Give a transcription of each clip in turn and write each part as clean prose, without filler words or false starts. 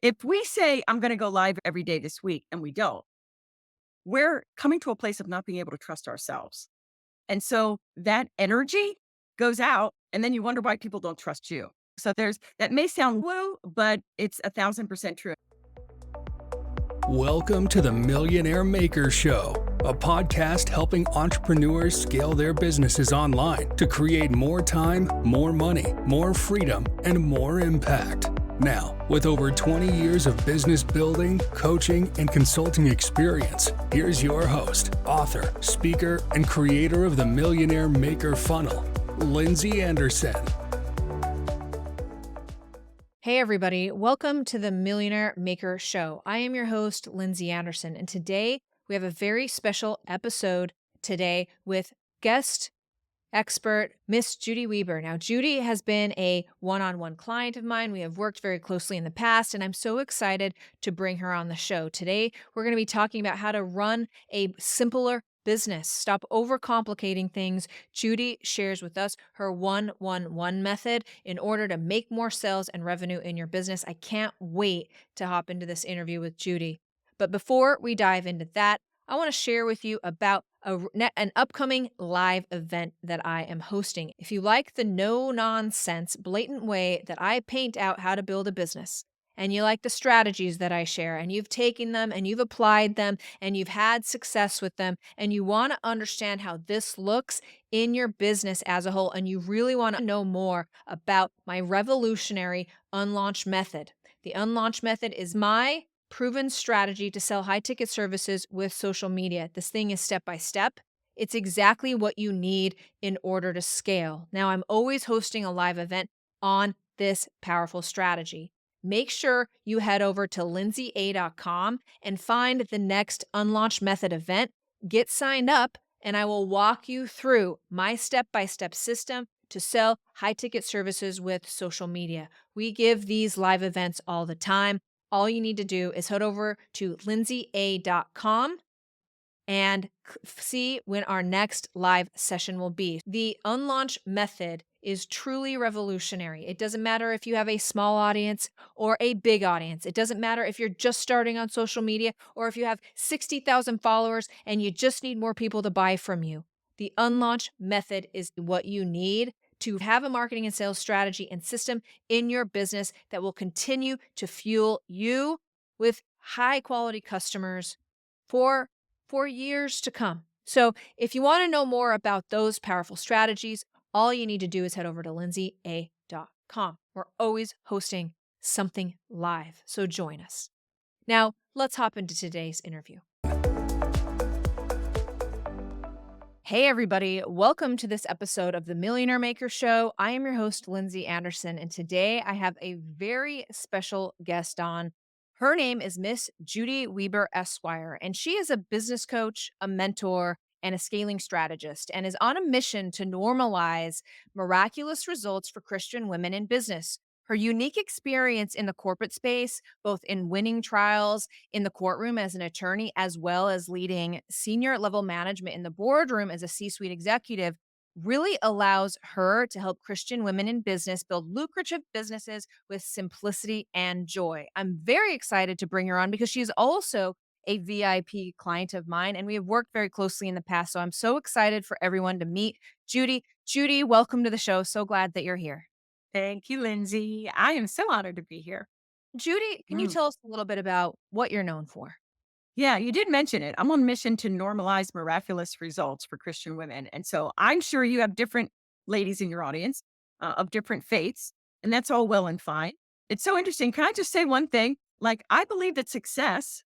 If we say, I'm going to go live every day this week and we don't, we're coming to a place of not being able to trust ourselves. And so that energy goes out and then you wonder why people don't trust you. So that may sound woo, but it's 1,000% true. Welcome to the Millionaire Maker Show, a podcast helping entrepreneurs scale their businesses online to create more time, more money, more freedom, and more impact. Now, with over 20 years of business building, coaching, and consulting experience, here's your host, author, speaker, and creator of the Millionaire Maker Funnel, Lindsay Anderson. Hey everybody, welcome to the Millionaire Maker Show. I am your host, Lindsay Anderson, and today we have a very special episode today with guest expert, Miss Judy Weber. Now, Judy has been a one-on-one client of mine. We have worked very closely in the past, and I'm so excited to bring her on the show. Today, we're going to be talking about how to run a simpler business. Stop overcomplicating things. Judy shares with us her 1-1-1 method in order to make more sales and revenue in your business. I can't wait to hop into this interview with Judy. But before we dive into that, I want to share with you about an upcoming live event that I am hosting. If you like the no-nonsense, blatant way that I paint out how to build a business, and you like the strategies that I share, and you've taken them and you've applied them and you've had success with them, and you want to understand how this looks in your business as a whole, and you really want to know more about my revolutionary unlaunch method. The unlaunch method is my proven strategy to sell high ticket services with social media. This thing is step by step. It's exactly what you need in order to scale. Now, I'm always hosting a live event on this powerful strategy. Make sure you head over to lindsaya.com and find the next Unlaunch Method event. Get signed up, and I will walk you through my step by step system to sell high ticket services with social media. We give these live events all the time. All you need to do is head over to lindsaya.com and see when our next live session will be. The unlaunch method is truly revolutionary. It doesn't matter if you have a small audience or a big audience. It doesn't matter if you're just starting on social media or if you have 60,000 followers and you just need more people to buy from you. The unlaunch method is what you need to have a marketing and sales strategy and system in your business that will continue to fuel you with high quality customers for years to come. So if you want to know more about those powerful strategies, all you need to do is head over to lindsaya.com. We're always hosting something live, so join us. Now, let's hop into today's interview. Hey, everybody. Welcome to this episode of the Millionaire Maker Show. I am your host, Lindsay Anderson, and today I have a very special guest on. Her name is Miss Judy Weber, Esquire, and she is a business coach, a mentor, and a scaling strategist, and is on a mission to normalize miraculous results for Christian women in business. Her unique experience in the corporate space, both in winning trials in the courtroom as an attorney, as well as leading senior level management in the boardroom as a C-suite executive, really allows her to help Christian women in business build lucrative businesses with simplicity and joy. I'm very excited to bring her on because she's also a VIP client of mine, and we have worked very closely in the past. So I'm so excited for everyone to meet Judy. Judy, welcome to the show. So glad that you're here. Thank you, Lindsay. I am so honored to be here. Judy, can you Mm. tell us a little bit about what you're known for? Yeah, you did mention it. I'm on a mission to normalize miraculous results for Christian women. And so I'm sure you have different ladies in your audience of different faiths, and that's all well and fine. It's so interesting. Can I just say one thing? Like, I believe that success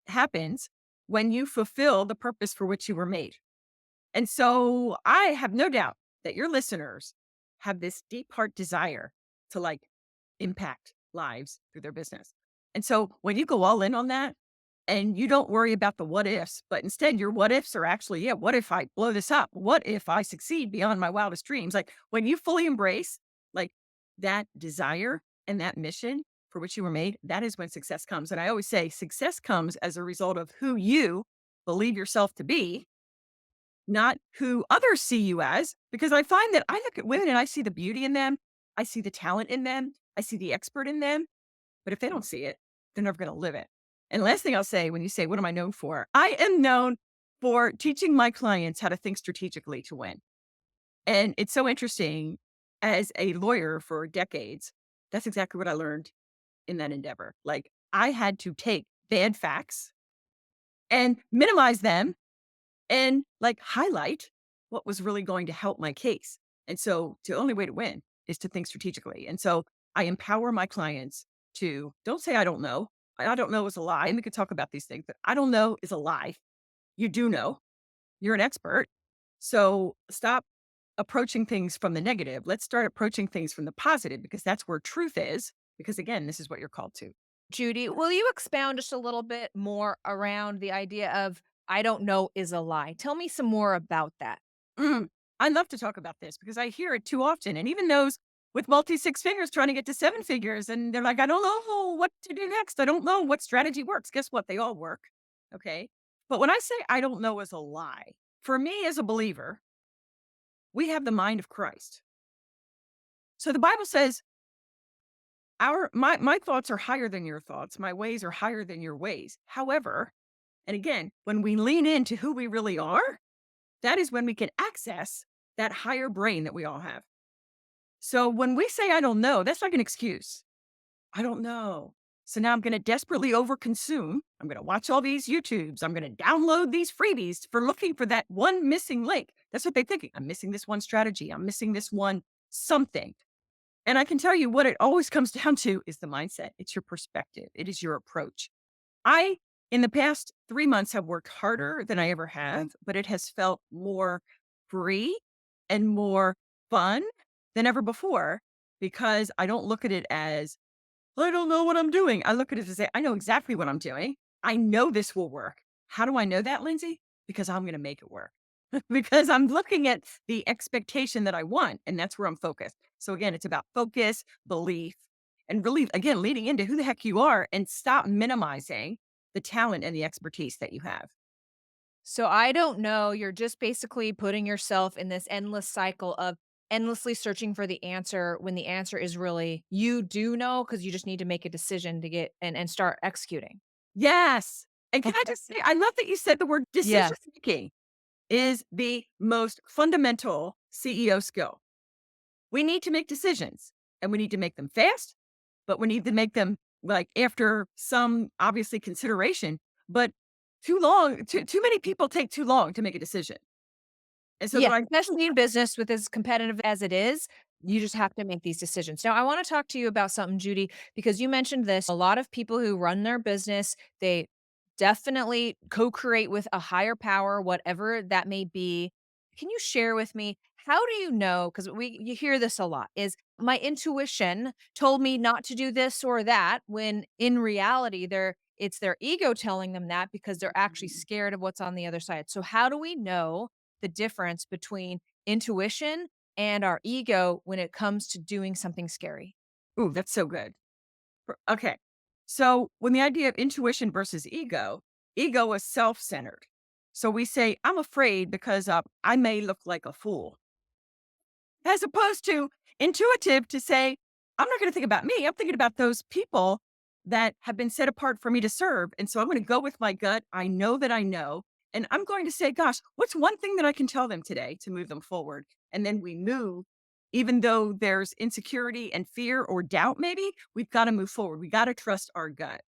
happens when you fulfill the purpose for which you were made. And so I have no doubt that your listeners have this deep heart desire to impact lives through their business. And so when you go all in on that and you don't worry about the what ifs, but instead your what ifs are actually, yeah, what if I blow this up? What if I succeed beyond my wildest dreams? Like when you fully embrace like that desire and that mission for which you were made, that is when success comes. And I always say success comes as a result of who you believe yourself to be, not who others see you as, because I find that I look at women and I see the beauty in them. I see the talent in them. I see the expert in them. But if they don't see it, they're never going to live it. And last thing I'll say when you say, what am I known for? I am known for teaching my clients how to think strategically to win. And it's so interesting as a lawyer for decades, that's exactly what I learned in that endeavor. Like I had to take bad facts and minimize them and like highlight what was really going to help my case. And so the only way to win is to think strategically. And so I empower my clients to don't say I don't know. I don't know is a lie. And we could talk about these things, but I don't know is a lie. You do know. You're an expert. So stop approaching things from the negative. Let's start approaching things from the positive because that's where truth is. Because again, this is what you're called to. Judy, will you expound just a little bit more around the idea of I don't know is a lie? Tell me some more about that. Mm. I love to talk about this because I hear it too often. And even those with multi six figures trying to get to seven figures, and they're like, I don't know what to do next. I don't know what strategy works. Guess what? They all work. Okay. But when I say I don't know is a lie, for me as a believer, we have the mind of Christ. So the Bible says, my thoughts are higher than your thoughts, my ways are higher than your ways. However, and again, when we lean into who we really are, that is when we can access that higher brain that we all have. So when we say, I don't know, that's like an excuse. I don't know. So now I'm going to desperately overconsume. I'm going to watch all these YouTubes. I'm going to download these freebies for looking for that one missing link. That's what they're thinking. I'm missing this one strategy. I'm missing this one something. And I can tell you what it always comes down to is the mindset. It's your perspective. It is your approach. I, in the past 3 months, have worked harder than I ever have, but it has felt more free and more fun than ever before because I don't look at it as, I don't know what I'm doing. I look at it as, I know exactly what I'm doing. I know this will work. How do I know that, Lindsay? Because I'm going to make it work. Because I'm looking at the expectation that I want, and that's where I'm focused. So again, it's about focus, belief, and really, again, leading into who the heck you are and stop minimizing the talent and the expertise that you have. So I don't know, you're just basically putting yourself in this endless cycle of endlessly searching for the answer when the answer is really you do know because you just need to make a decision to get and start executing. Yes. And can I Okay. just say, I love that you said the word Yeah. decision making is the most fundamental CEO skill. We need to make decisions and we need to make them fast, but we need to make them like after some obviously consideration, but too long, too many people take too long to make a decision. And so Yeah, they're like, especially in business with as competitive as it is, you just have to make these decisions. Now, I want to talk to you about something, Judy, because you mentioned this. A lot of people who run their business, they definitely co-create with a higher power, whatever that may be. Can you share with me how do you know? Because we you hear this a lot. Is my intuition told me not to do this or that when in reality it's their ego telling them that because they're actually scared of what's on the other side. So how do we know the difference between intuition and our ego when it comes to doing something scary? ooh, that's so good. Okay. So when the idea of intuition versus ego, ego is self centered. So we say, I'm afraid because I may look like a fool. As opposed to intuitive to say, I'm not going to think about me. I'm thinking about those people that have been set apart for me to serve. And so I'm going to go with my gut. I know that I know. And I'm going to say, gosh, what's one thing that I can tell them today to move them forward? And then we move, even though there's insecurity and fear or doubt, maybe we've got to move forward. We got to trust our gut.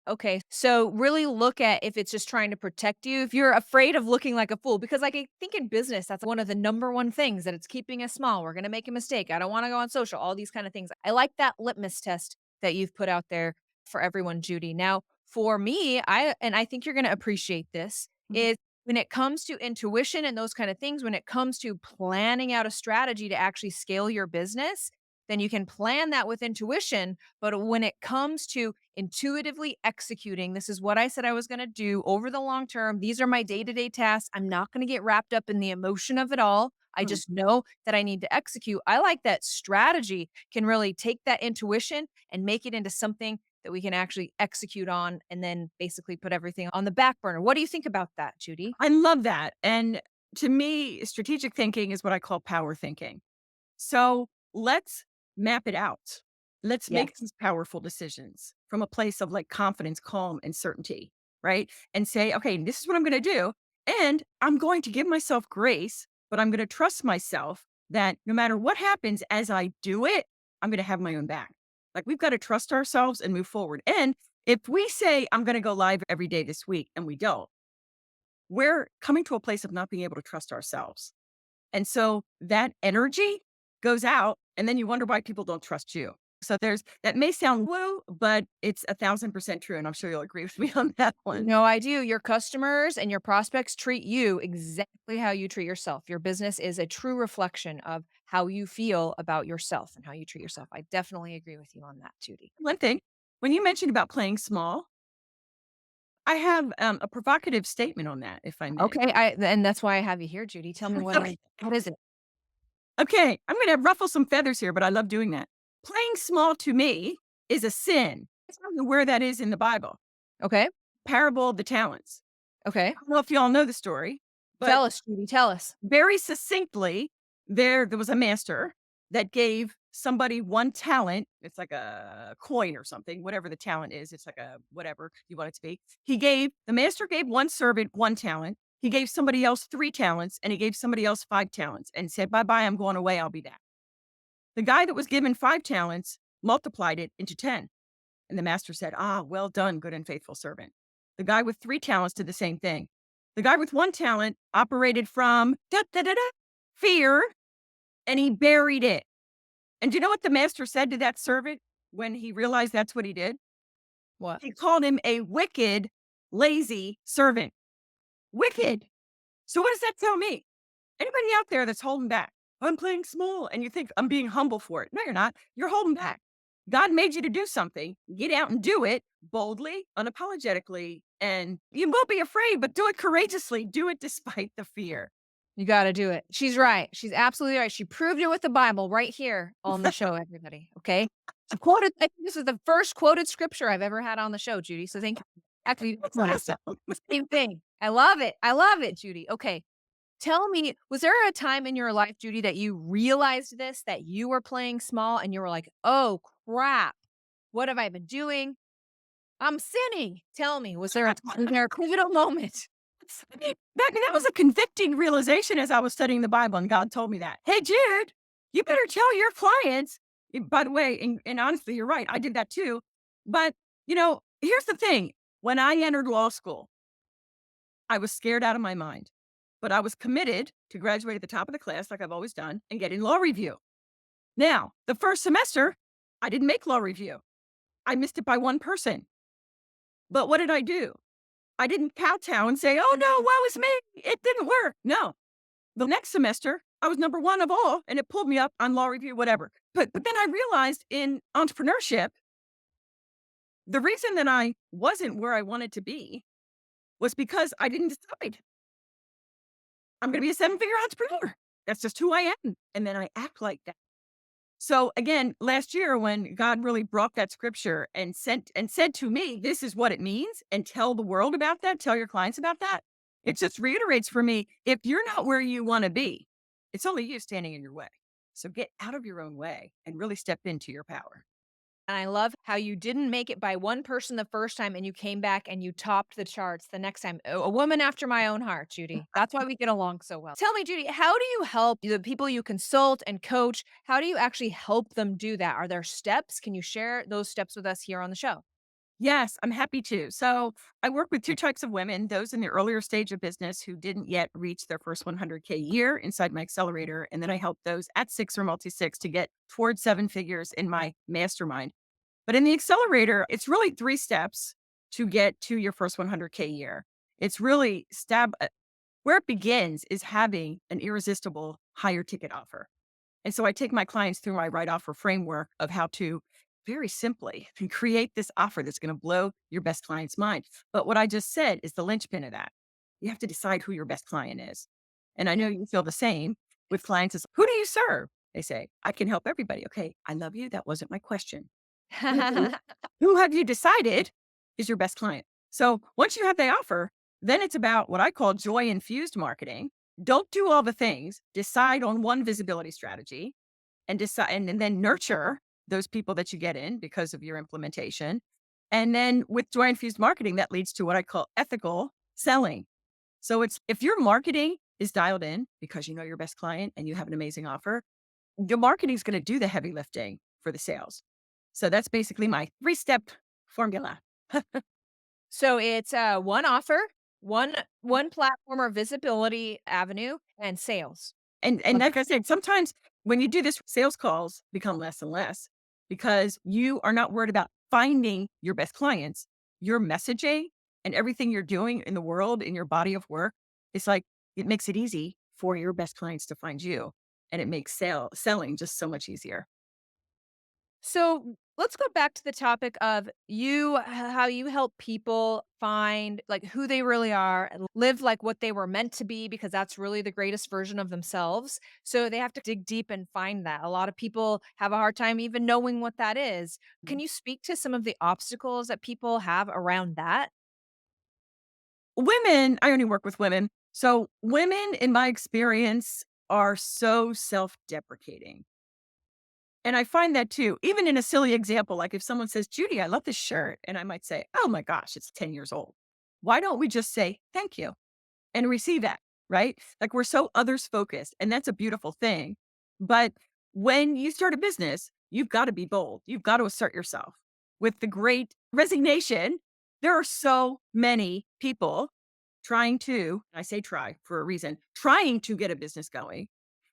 Okay, so really look at if it's just trying to protect you, if you're afraid of looking like a fool, because like I think in business, that's one of the number one things that it's keeping us small. We're going to make a mistake. I don't want to go on social, all these kind of things. I like that litmus test that you've put out there for everyone, Judy. Now, for me, I think you're going to appreciate this Mhm. is when it comes to intuition and those kind of things, when it comes to planning out a strategy to actually scale your business, then you can plan that with intuition. But when it comes to intuitively executing, this is what I said I was going to do over the long term. These are my day to day tasks. I'm not going to get wrapped up in the emotion of it all. I Mm. just know that I need to execute. I like that strategy can really take that intuition and make it into something that we can actually execute on and then basically put everything on the back burner. What do you think about that, Judy? I love that. And to me, strategic thinking is what I call power thinking. So let's map it out. Let's make Yes. these powerful decisions from a place of like confidence, calm, and certainty, right? And say, okay, this is what I'm going to do. And I'm going to give myself grace, but I'm going to trust myself that no matter what happens as I do it, I'm going to have my own back. Like we've got to trust ourselves and move forward. And if we say, I'm going to go live every day this week and we don't, we're coming to a place of not being able to trust ourselves. And so that energy goes out, and then you wonder why people don't trust you. So there's that may sound woo, but it's 1,000% true. And I'm sure you'll agree with me on that one. No, I do. Your customers and your prospects treat you exactly how you treat yourself. Your business is a true reflection of how you feel about yourself and how you treat yourself. I definitely agree with you on that, Judy. One thing, when you mentioned about playing small, I have a provocative statement on that, if I may. Okay, and that's why I have you here, Judy. Tell me Okay. what is it? Okay. I'm going to ruffle some feathers here, but I love doing that. Playing small to me is a sin. It's not where that is in the Bible. Okay. Parable of the talents. Okay. I don't know if you all know the story, but Tell us, Judy. Tell us. very succinctly, there was a master that gave somebody one talent. It's like a coin or something, whatever the talent is. It's like a whatever you want it to be. The master gave one servant one talent. He gave somebody else three talents and he gave somebody else five talents and said, bye bye, I'm going away. I'll be back. The guy that was given five talents multiplied it into 10. And the master said, ah, well done, good and faithful servant. The guy with three talents did the same thing. The guy with one talent operated from da, da, da, da, fear and he buried it. And do you know what the master said to that servant when he realized that's what he did? What? He called him a wicked, lazy servant. Wicked. So what does that tell me? Anybody out there that's holding back, I'm playing small, and you think I'm being humble for it. No, you're not. You're holding back. God made you to do something. Get out and do it boldly, unapologetically, and you won't be afraid, but do it courageously. Do it despite the fear. You gotta do it. She's right. She's absolutely right. She proved it with the Bible right here on the show, everybody, okay? She quoted I think this is the first quoted scripture I've ever had on the show, Judy, so thank you. Actually, That's awesome. same thing. I love it. I love it, Judy. Okay. Tell me, was there a time in your life, Judy, that you realized this, that you were playing small and you were like, "Oh, crap. What have I been doing? I'm sinning." Tell me, was there a pivotal moment? That was a convicting realization as I was studying the Bible, and God told me that. Hey, Jude, you better tell your clients. By the way, and honestly, you're right. I did that too. But, here's the thing. When I entered law school, I was scared out of my mind, but I was committed to graduate at the top of the class, like I've always done, and get in law review. Now, the first semester, I didn't make law review. I missed it by one person. But what did I do? I didn't kowtow and say, oh no, woe is me. It didn't work. No. The next semester, I was number one of all, and it pulled me up on law review, whatever. But then I realized in entrepreneurship, the reason that I wasn't where I wanted to be was because I didn't decide I'm going to be a seven-figure entrepreneur. That's just who I am. And then I act like that. So again, last year when God really brought that scripture and said to me, this is what it means, and tell the world about that, tell your clients about that. It just reiterates for me, if you're not where you want to be, it's only you standing in your way. So get out of your own way and really step into your power. And I love how you didn't make it by one person the first time and you came back and you topped the charts the next time. A woman after my own heart, Judy. That's why we get along so well. Tell me, Judy, how do you help the people you consult and coach? How do you actually help them do that? Are there steps? Can you share those steps with us here on the show? Yes, I'm happy to. So I work with two types of women, those in the earlier stage of business who didn't yet reach their first 100K year inside my accelerator. And then I help those at six or multi six to get towards seven figures in my mastermind. But in the accelerator, it's really three steps to get to your first 100K year. It's really where it begins is having an irresistible higher ticket offer. And so I take my clients through my right offer framework of how to very simply create this offer that's going to blow your best client's mind. But what I just said is the linchpin of that. You have to decide who your best client is. And I know you feel the same with clients. Is who do you serve? They say, I can help everybody. Okay, I love you. That wasn't my question. Who who have you decided is your best client? So once you have the offer, then it's about what I call joy infused marketing. Don't do all the things. Decide on one visibility strategy and decide and then nurture those people that you get in because of your implementation. And then with joy infused marketing, that leads to what I call ethical selling. So it's if your marketing is dialed in because you know your best client and you have an amazing offer, your marketing is going to do the heavy lifting for the sales. So that's basically my three-step formula. So it's one offer, one platform or visibility avenue, and sales. And Love like I said, sometimes when you do this, sales calls become less and less because you are not worried about finding your best clients. Your messaging and everything you're doing in the world, in your body of work, it's like it makes it easy for your best clients to find you. And it makes selling just so much easier. So let's go back to the topic of how you help people find like who they really are and live like what they were meant to be, because that's really the greatest version of themselves. So they have to dig deep and find that. A lot of people have a hard time even knowing what that is. Can you speak to some of the obstacles that people have around that? Women, I only work with women. So women, in my experience, are so self deprecating. And I find that too, even in a silly example, like if someone says, Judy, I love this shirt. And I might say, oh my gosh, it's 10 years old. Why don't we just say thank you and receive that? Right? Like we're so others focused. And that's a beautiful thing. But when you start a business, you've got to be bold. You've got to assert yourself with the great resignation. There are so many people trying to, I say try for a reason, trying to get a business going,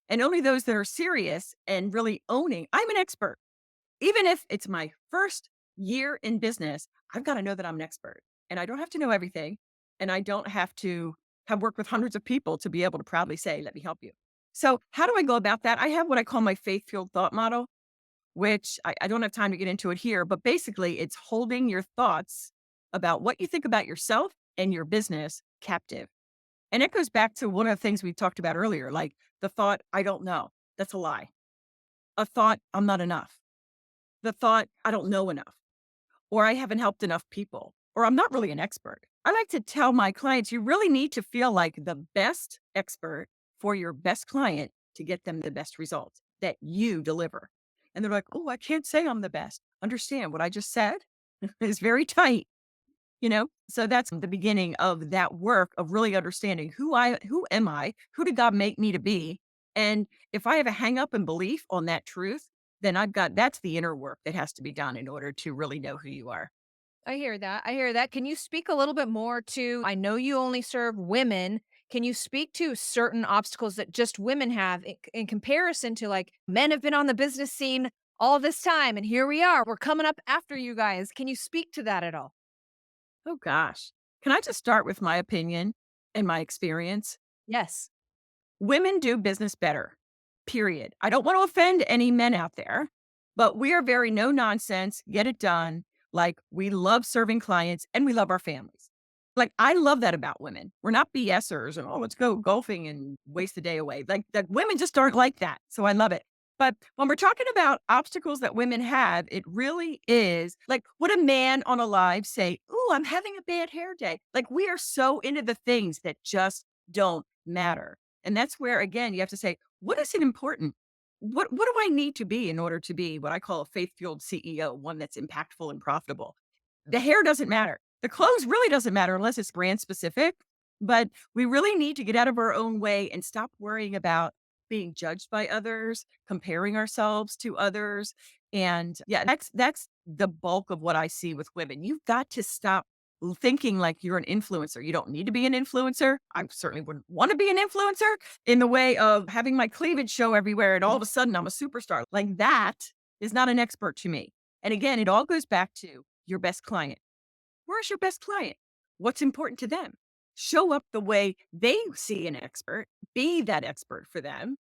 and only those that are serious and really owning, I'm an expert. Even if it's my first year in business, I've got to know that I'm an expert and I don't have to know everything. And I don't have to have worked with hundreds of people to be able to proudly say, let me help you. So, how do I go about that? I have what I call my faith fueled thought model, which I don't have time to get into it here, but basically, it's holding your thoughts about what you think about yourself and your business captive. And it goes back to one of the things we talked about earlier, like the thought, I don't know. That's a lie. A thought, I'm not enough. The thought, I don't know enough, or I haven't helped enough people, or I'm not really an expert. I like to tell my clients, you really need to feel like the best expert for your best client to get them the best results that you deliver. And they're like, oh, I can't say I'm the best. Understand what I just said is very tight. So that's the beginning of that work of really understanding who am I, who did God make me to be, and if I have a hang up and belief on that truth, then that's the inner work that has to be done in order to really know who you are. I hear that. I hear that. Can you speak a little bit more to, I know you only serve women. Can you speak to certain obstacles that just women have in comparison to like men have been on the business scene all this time and here we are. We're coming up after you guys. Can you speak to that at all? Oh gosh, can I just start with my opinion and my experience? Yes. Women do business better, period. I don't want to offend any men out there, but we are very no nonsense, get it done. Like we love serving clients and we love our families. Like I love that about women. We're not BSers and oh, let's go golfing and waste the day away. Like women just aren't like that. So I love it. But when we're talking about obstacles that women have, it really is like, would a man on a live say, oh, I'm having a bad hair day? Like we are so into the things that just don't matter. And that's where, again, you have to say, what is it important? What do I need to be in order to be what I call a faith-fueled CEO, one that's impactful and profitable? The hair doesn't matter. The clothes really doesn't matter unless it's brand specific. But we really need to get out of our own way and stop worrying about being judged by others, comparing ourselves to others. And yeah, that's the bulk of what I see with women. You've got to stop thinking like you're an influencer. You don't need to be an influencer. I certainly wouldn't want to be an influencer in the way of having my cleavage show everywhere and all of a sudden I'm a superstar. Like that is not an expert to me. And again, it all goes back to your best client. Where's your best client? What's important to them? Show up the way they see an expert, be that expert for them,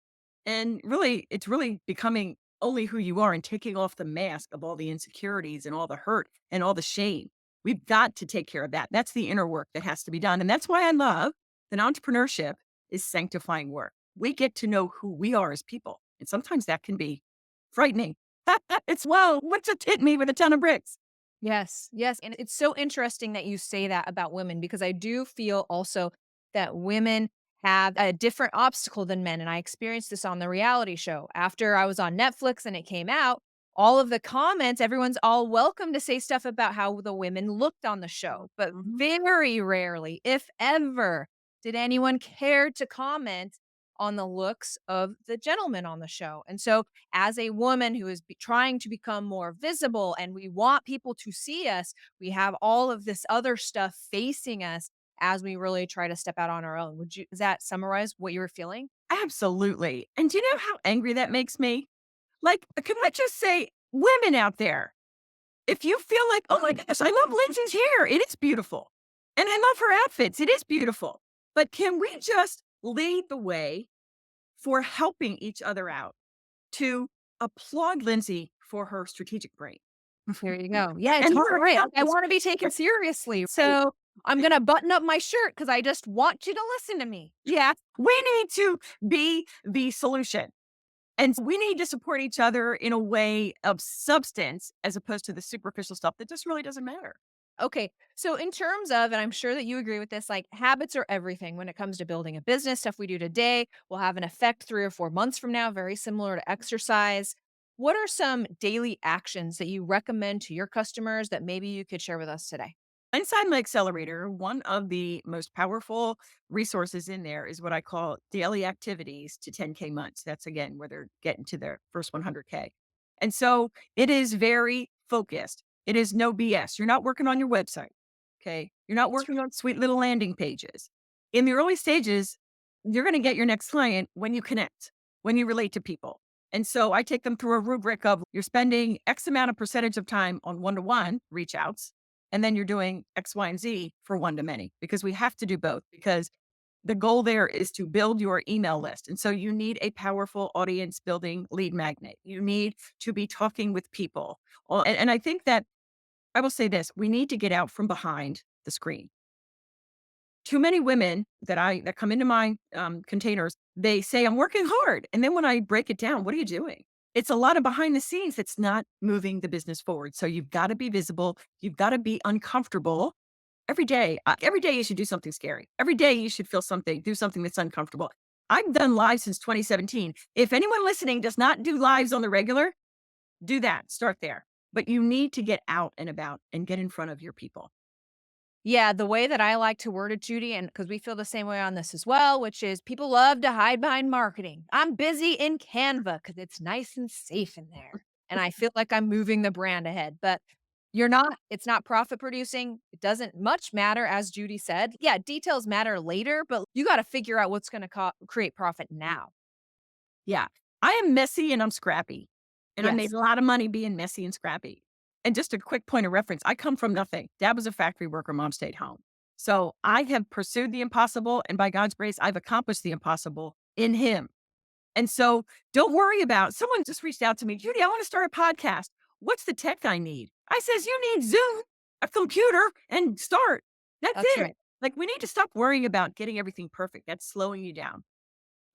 and really, it's really becoming only who you are and taking off the mask of all the insecurities and all the hurt and all the shame. We've got to take care of that. That's the inner work that has to be done. And that's why I love that entrepreneurship is sanctifying work. We get to know who we are as people. And sometimes that can be frightening. It's, whoa, what just hit me with a ton of bricks? Yes, yes, and it's so interesting that you say that about women because I do feel also that women have a different obstacle than men, and I experienced this on the reality show. After I was on Netflix and it came out, all of the comments, everyone's all welcome to say stuff about how the women looked on the show, but Mhm. very rarely, if ever, did anyone care to comment on the looks of the gentleman on the show. And so, as a woman who is trying to become more visible and we want people to see us, we have all of this other stuff facing us as we really try to step out on our own. Does that summarize what you were feeling? Absolutely. And do you know how angry that makes me? Like, can I just say, women out there, if you feel like, oh my gosh, I love Lindsay's hair, it is beautiful. And I love her outfits, it is beautiful. But can we just lead the way for helping each other out to applaud Lindsay for her strategic brain There you go. Yeah, it's and hard, her right? Like, I accountants. want to be taken seriously. So I'm going to button up my shirt because I just want you to listen to me. Yeah, we need to be the solution. And we need to support each other in a way of substance as opposed to the superficial stuff that just really doesn't matter. Okay. So, in terms of, and I'm sure that you agree with this, like habits are everything when it comes to building a business. Stuff we do today will have an effect 3 or 4 months from now, very similar to exercise. What are some daily actions that you recommend to your customers that maybe you could share with us today? Inside my accelerator, one of the most powerful resources in there is what I call daily activities to 10K months. That's again where they're getting to their first 100K. And so it is very focused. It is no BS. You're not working on your website. Okay. You're not working on sweet little landing pages. In the early stages, you're going to get your next client when you connect, when you relate to people. And so I take them through a rubric of you're spending X amount of percentage of time on one to one reach outs, and then you're doing X, Y, and Z for one to many because we have to do both because the goal there is to build your email list. And so you need a powerful audience building lead magnet. You need to be talking with people. And I think that I will say this, we need to get out from behind the screen. Too many women that come into my containers, they say, I'm working hard. And then when I break it down, what are you doing? It's a lot of behind the scenes that's not moving the business forward. So you've got to be visible. You've got to be uncomfortable every day. Every day you should do something scary. Every day you should do something that's uncomfortable. I've done live since 2017. If anyone listening does not do lives on the regular, do that. Start there. But you need to get out and about and get in front of your people. Yeah, the way that I like to word it, Judy, and because we feel the same way on this as well, which is people love to hide behind marketing. I'm busy in Canva because it's nice and safe in there. And I feel like I'm moving the brand ahead, but you're not. It's not profit producing. It doesn't much matter, as Judy said. Yeah, details matter later, but you got to figure out what's going to create profit now. Yeah. I am messy and I'm scrappy. And I made Yes. a lot of money being messy and scrappy. And just a quick point of reference, I come from nothing. Dad was a factory worker, mom stayed home. So I have pursued the impossible. And by God's grace, I've accomplished the impossible in Him. And so don't worry about someone just reached out to me, Judy, I want to start a podcast. What's the tech I need? I says, you need Zoom, a computer, and start. That's That's it. right. Like we need to stop worrying about getting everything perfect. That's slowing you down.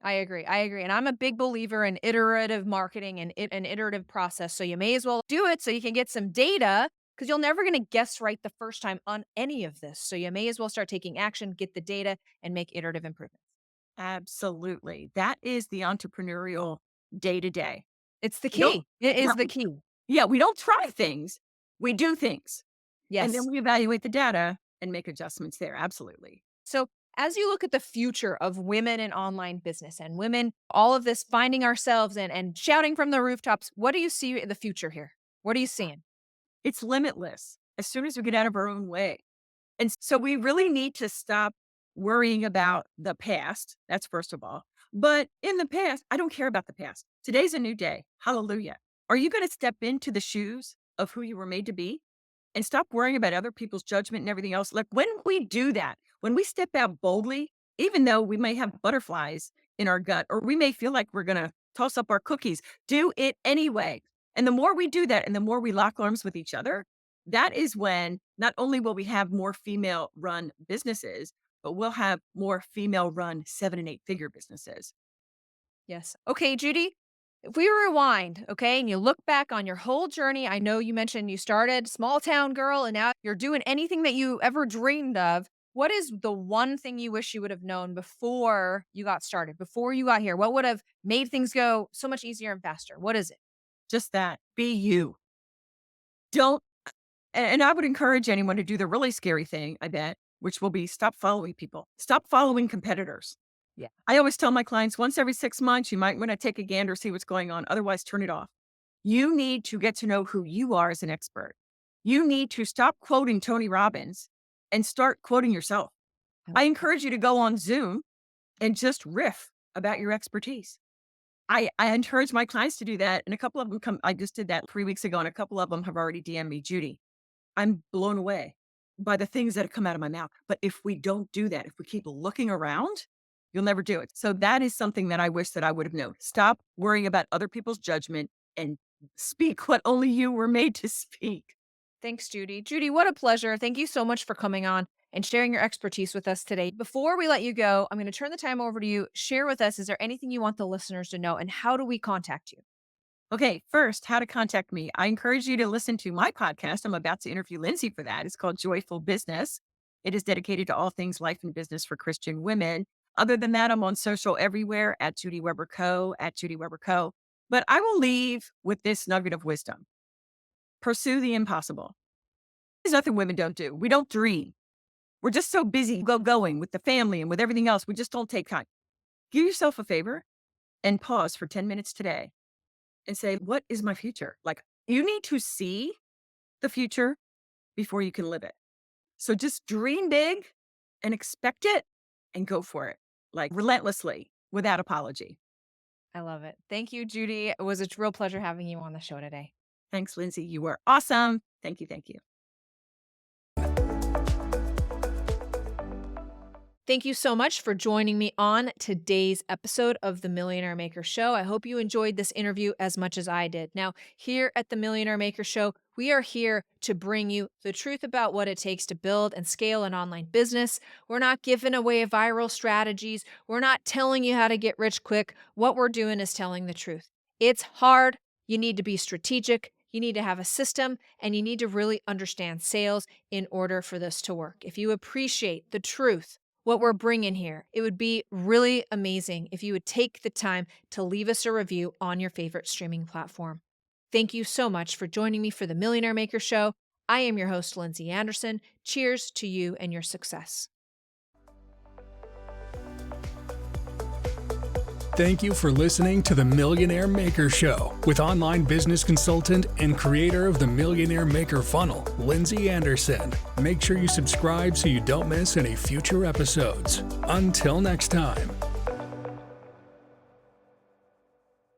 I agree. I agree. And I'm a big believer in iterative marketing and an iterative process. So you may as well do it so you can get some data because you're never going to guess right the first time on any of this. So you may as well start taking action, get the data, and make iterative improvements. Absolutely. That is the entrepreneurial day to day. It's the We don't key. It yeah, is the key. yeah, we don't try things. We do things. And then Yes. we evaluate the data and make adjustments there. Absolutely. So as you look at the future of women in online business and women, all of this finding ourselves and shouting from the rooftops, what do you see in the future here? What are you seeing? It's limitless as soon as we get out of our own way. And so we really need to stop worrying about the past. That's first of all. But in the past, I don't care about the past. Today's a new day. Hallelujah. Are you going to step into the shoes of who you were made to be and stop worrying about other people's judgment and everything else? Like when we do that, when we step out boldly, even though we may have butterflies in our gut or we may feel like we're going to toss up our cookies, do it anyway. And the more we do that and the more we lock arms with each other, that is when not only will we have more female run businesses, but we'll have more female run 7 and 8 figure businesses. Yes. Okay, Judy, if we rewind, okay, and you look back on your whole journey, I know you mentioned you started small town girl and now you're doing anything that you ever dreamed of. What is the one thing you wish you would have known before you got started, before you got here? What would have made things go so much easier and faster? What is it? Just that. Be you. Don't and I would encourage anyone to do the really scary thing, I bet, which will be stop following people. Stop following competitors. Yeah. I always tell my clients once every 6 months, you might want to take a gander, see what's going on. Otherwise, turn it off. You need to get to know who you are as an expert. You need to stop quoting Tony Robbins and start quoting yourself. I encourage you to go on Zoom and just riff about your expertise. I encourage my clients to do that. And a couple of them I just did that 3 weeks ago, and a couple of them have already DM'd me, Judy, I'm blown away by the things that have come out of my mouth. But if we don't do that, if we keep looking around, you'll never do it. So that is something that I wish that I would have known. Stop worrying about other people's judgment and speak what only you were made to speak. Thanks, Judy. Judy, what a pleasure. Thank you so much for coming on and sharing your expertise with us today. Before we let you go, I'm going to turn the time over to you. Share with us, is there anything you want the listeners to know, and how do we contact you? Okay, first, how to contact me. I encourage you to listen to my podcast. I'm about to interview Lindsay for that. It's called Joyful Business. It is dedicated to all things life and business for Christian women. Other than that, I'm on social everywhere at Judy Weber Co. at Judy Weber Co. But I will leave with this nugget of wisdom. Pursue the impossible. There's nothing women don't do. We don't dream. We're just so busy going with the family and with everything else. We just don't take time. Give yourself a favor and pause for 10 minutes today and say, what is my future? Like, you need to see the future before you can live it. So just dream big and expect it and go for it, like relentlessly without apology. I love it. Thank you, Judy. It was a real pleasure having you on the show today. Thanks, Lindsay. You were awesome. Thank you. Thank you. Thank you so much for joining me on today's episode of The Millionaire Maker Show. I hope you enjoyed this interview as much as I did. Now, here at The Millionaire Maker Show, we are here to bring you the truth about what it takes to build and scale an online business. We're not giving away viral strategies. We're not telling you how to get rich quick. What we're doing is telling the truth. It's hard. You need to be strategic. You need to have a system, and you need to really understand sales in order for this to work. If you appreciate the truth, what we're bringing here, it would be really amazing if you would take the time to leave us a review on your favorite streaming platform. Thank you so much for joining me for the Millionaire Maker Show. I am your host, Lindsay Anderson. Cheers to you and your success. Thank you for listening to the Millionaire Maker Show with online business consultant and creator of the Millionaire Maker Funnel, Lindsay Anderson. Make sure you subscribe so you don't miss any future episodes. Until next time.